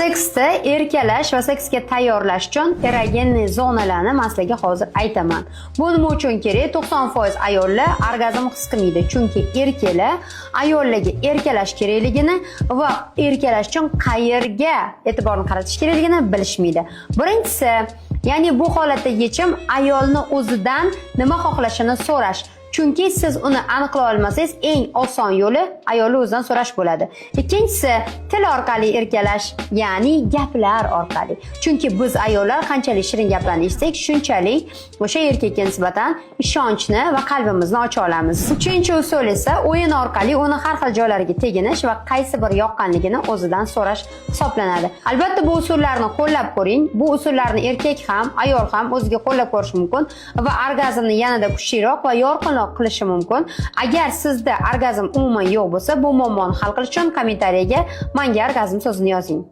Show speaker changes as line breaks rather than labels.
Seksda erkalash va seksga tayyorlash uchun erogenniy zonalarni man sizlarga hozir aytaman. Bu nima uchun kerak? 90% ayollar orgazm his qilmaydi, chunki erkaklar ayollarga erkalash kerakligini va erkalash uchun qayerga e'tiborni qaratish kerakligini bilishmaydi. Birinchisi, ya'ni bu holatda yechim ayolni o'zidan nima xohlashini so'rash. Chunki siz uni aniqlay olmasangiz, eng oson yo'li ayolni o'zidan so'rash bo'ladi. Ikkinchisi, til orqali erkalash, ya'ni gaplar orqali. Chunki biz ayollar qanchalik shirin gaplarni eshitsak, shunchalik o'sha erkakka nisbatan ishonchni va qalbimizni ocha olamiz. Uchinchi usul esa o'yin orqali uni har xil joylariga teginish va qaysi bir yoqqanligini o'zidan so'rash hisoblanadi. Albatta bu usullarni qo'llab ko'ring. Bu usullarni erkak ham, ayol ham o'ziga qo'llab ko'rish mumkin va orgazmni yanada kuchliroq va yorqinroq qilishi mumkin. Agar sizda orgazm umuman yo'q bo'lsa, bu muammoni hal qilish uchun kommentariyaga menga orgazm so'zini yozing.